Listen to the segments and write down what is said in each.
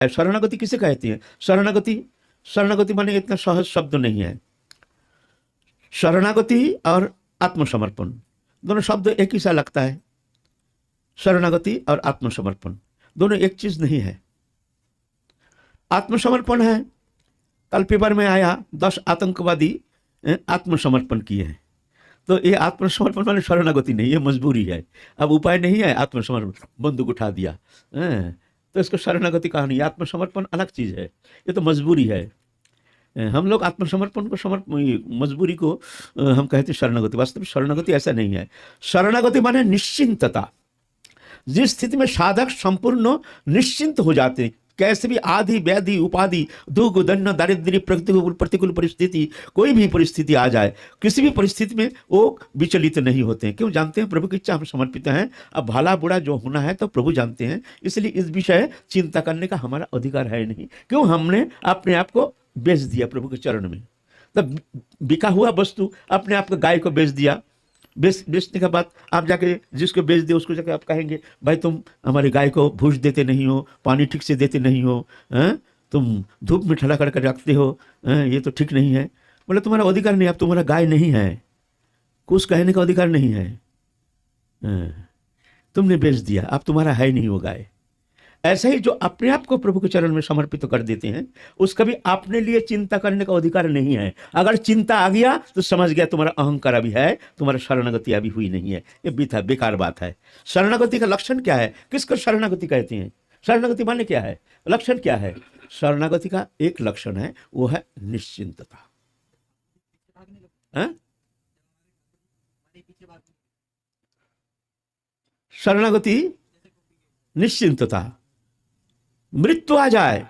शरणागति किसे कहती है? शरणागति, शरणागति माने इतना सहज शब्द नहीं है। शरणागति और आत्मसमर्पण दोनों शब्द एक ही सा लगता है। शरणागति और आत्मसमर्पण दोनों एक चीज नहीं है। आत्मसमर्पण है, कल पेपर में आया 10 आतंकवादी आत्मसमर्पण किए हैं, तो ये आत्मसमर्पण माने शरणागति नहीं, ये मजबूरी है। अब उपाय नहीं है, आत्मसमर्पण, बंदूक उठा दिया, तो इसको शरणागति कहा नहीं। आत्मसमर्पण अलग चीज है, ये तो मजबूरी है। हम लोग आत्मसमर्पण को मजबूरी को हम कहते हैं शरणागति। वास्तव में शरणागति ऐसा नहीं है। शरणागति माने निश्चिंतता, जिस स्थिति में साधक संपूर्ण निश्चिंत हो जाते हैं। कैसे भी आदि व्याधि उपाधि दुख दंड दारिद्र्य प्रतिकूल परिस्थिति, कोई भी परिस्थिति आ जाए, किसी भी परिस्थिति में वो विचलित नहीं होते हैं। क्यों? जानते हैं प्रभु की इच्छा हम समर्पित हैं। अब भला बुरा जो होना है तो प्रभु जानते हैं, इसलिए इस विषय चिंता करने का हमारा अधिकार है नहीं। क्यों? हमने अपने आप को बेच दिया प्रभु के चरण में। तब बिका हुआ वस्तु अपने आप को गाय को बेच दिया। बेचने के बाद आप जाके जिसको बेच दे उसको जाके आप कहेंगे भाई तुम हमारी गाय को भूस देते नहीं हो, पानी ठीक से देते नहीं हो, तुम धूप में ठला करके रखते हो, ये तो ठीक नहीं है। बोले तुम्हारा अधिकार नहीं, अब तुम्हारा गाय नहीं है, कुछ कहने का अधिकार नहीं है, तुमने बेच दिया, अब तुम्हारा है नहीं वो गाय। ऐसा ही जो अपने आप को प्रभु के चरण में समर्पित कर देते हैं, उसका भी अपने लिए चिंता करने का अधिकार नहीं है। अगर चिंता आ गया तो समझ गया तुम्हारा अहंकार अभी है, तुम्हारा शरणागति अभी हुई नहीं है। ये बेकार बात है। शरणागति का लक्षण क्या है? किसको शरणागति कहते हैं? शरणागति माने क्या है? लक्षण क्या है? शरणागति का एक लक्षण है, वो है निश्चिंतता। शरणागति निश्चिंतता, मृत्यु आ जाए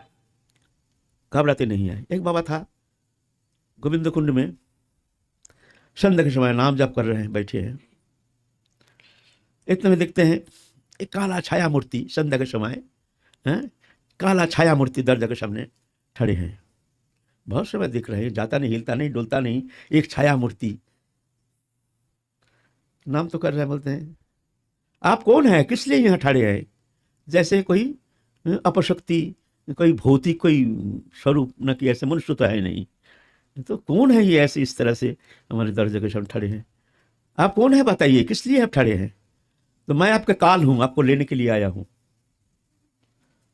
घबराते नहीं है। एक बाबा था गोविंद कुंड में, संध्या के समय नाम जप कर रहे हैं, बैठे हैं, इतने में देखते हैं एक काला छाया मूर्ति संध्या के समय, काला छाया मूर्ति दरवाजा के सामने खड़े हैं। बहुत समय देख रहे हैं, जाता नहीं, हिलता नहीं, डोलता नहीं, एक छाया मूर्ति। नाम तो कर रहे हैं, बोलते हैं आप कौन है, किस लिए यहाँ खड़े हैं? जैसे कोई अपशक्ति, कोई भौतिक कोई स्वरूप, न कि ऐसे मनुष्य तो है नहीं, तो कौन है ये ऐसे इस तरह से हमारे दरवाजे के सामने खड़े हैं? आप कौन है बताइए, किस लिए आप खड़े हैं? तो मैं आपका काल हूं, आपको लेने के लिए आया हूं।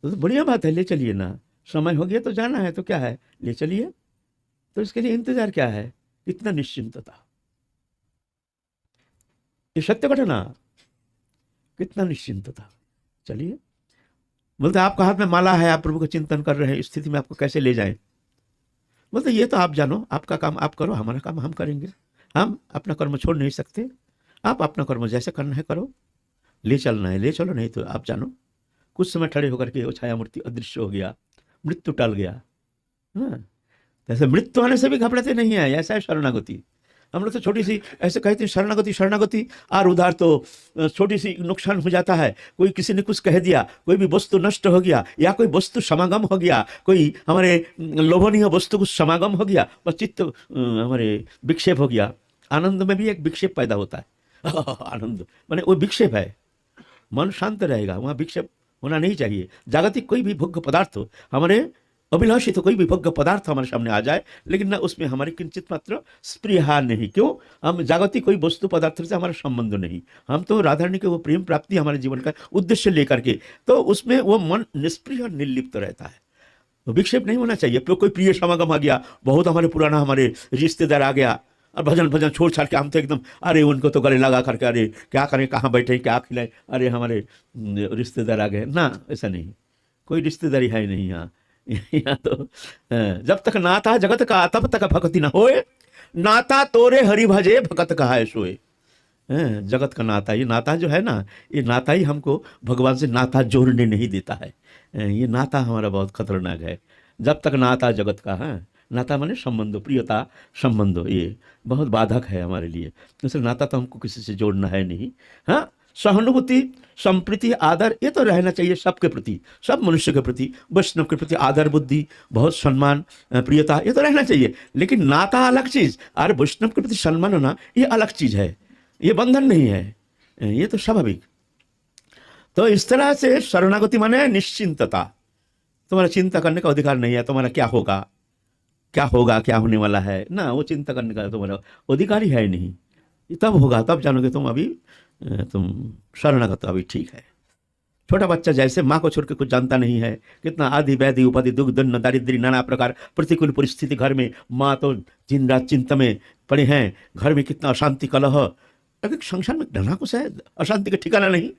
तो बढ़िया बात है, ले चलिए ना, समय हो गया तो जाना है, तो क्या है, ले चलिए। तो इसके लिए इंतजार क्या है? इतना निश्चिंतता, ये सत्य घटना, कितना निश्चिंतता। चलिए, बोलते आपका हाथ में माला है, आप प्रभु का चिंतन कर रहे हैं, इस स्थिति में आपको कैसे ले जाएं? बोलते ये तो आप जानो, आपका काम आप करो, हमारा काम हम करेंगे। हम अपना कर्म छोड़ नहीं सकते, आप अपना कर्म जैसे करना है करो, ले चलना है ले चलो, नहीं तो आप जानो। कुछ समय खड़े होकर के वो छाया मूर्ति अदृश्य हो गया, मृत्यु टल गया। ऐसे मृत्यु आने से भी घबराते नहीं है, ऐसा है शरणागति। हम लोग तो छोटी सी ऐसे कहते हैं शरणागति शरणागति, और उधार तो छोटी सी नुकसान हो जाता है। कोई किसी ने कुछ कह दिया, कोई भी वस्तु नष्ट हो गया, या कोई वस्तु समागम हो गया, कोई हमारे लोभनीय वस्तु कुछ समागम हो गया, बस चित्त हमारे विक्षेप हो गया। आनंद में भी एक विक्षेप पैदा होता है। आनंद माने वो विक्षेप है, मन शांत रहेगा, वहाँ विक्षेप होना नहीं चाहिए। जागतिक कोई भी भोग्य पदार्थ हो, हमारे अभिलाषी तो कोई भी भोग्य पदार्थ हमारे सामने आ जाए, लेकिन ना उसमें हमारी किंचित मात्र स्प्रिया नहीं। क्यों? हम जागतिक कोई वस्तु पदार्थ से हमारा संबंध नहीं, हम तो राधारानी के वो प्रेम प्राप्ति हमारे जीवन का उद्देश्य लेकर के, तो उसमें वो मन निष्प्रिय और निर्लिप्त रहता है। तो विक्षेप नहीं होना चाहिए। कोई प्रिय समागम आ गया, बहुत हमारे पुराना हमारे रिश्तेदार आ गया, और भजन छोड़ छाड़ के हम तो एकदम अरे उनको तो गले लगा करके अरे क्या करें, कहाँ बैठे, क्या खिलाए, अरे हमारे रिश्तेदार आ गए ना। ऐसा नहीं, कोई रिश्तेदारी है नहीं यहाँ। यहाँ तो जब तक नाता जगत का तब तक भक्ति न होए, नाता तोरे हरि भजे भगत कहाए सोए। जगत का नाता, ये नाता जो है ना, ये नाता ही हमको भगवान से नाता जोड़ने नहीं देता है। ये नाता हमारा बहुत खतरनाक है। जब तक नाता जगत का है, नाता माने संबंध, प्रियता संबंध, ये बहुत बाधक है हमारे लिए। इसलिए नाता तो हमको किसी से जोड़ना है नहीं। हाँ, सहानुभूति, संप्रीति, आदर, ये तो रहना चाहिए सबके प्रति, सब मनुष्य के प्रति, वैष्णव के प्रति आदर बुद्धि, बहुत सम्मान, प्रियता, ये तो रहना चाहिए। लेकिन नाता अलग चीज और वैष्णव के प्रति सम्मान होना ये अलग चीज है, ये बंधन नहीं है, ये तो स्वाभाविक। तो इस तरह से शरणागति माने निश्चिंतता, तुम्हारा चिंता करने का अधिकार नहीं है, तुम्हारा क्या होगा, क्या होगा, क्या होने वाला है ना, वो चिंता करने का तुम्हारा अधिकार ही है नहीं। ये तब होगा, तब जानोगे तुम अभी तुम शरणागत तो अभी ठीक है। छोटा बच्चा जैसे माँ को छोड़ के कुछ जानता नहीं है, कितना आदि व्याधि उपाधि दुख दन्न दारिद्र्य नाना प्रकार प्रतिकूल परिस्थिति घर में, माँ तो दिन रात चिंता में पड़े हैं, घर में कितना अशांति कलह, अगर संसार में घना कुछ है, अशांति का ठिकाना नहीं।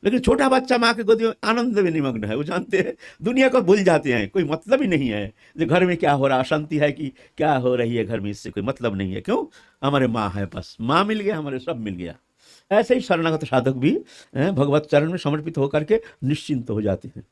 लेकिन छोटा बच्चा माँ के गोदी में आनंद में निमग्न है, वो जानते हैं दुनिया को भूल जाते हैं, कोई मतलब ही नहीं है जो घर में क्या हो रहा, अशांति है कि क्या हो रही है घर में, इससे कोई मतलब नहीं है। क्यों? हमारे माँ है, बस माँ मिल गया, हमारे सब मिल गया। ऐसे ही शरणागत साधक भी भगवत चरण में समर्पित होकर के निश्चिंत हो जाते हैं।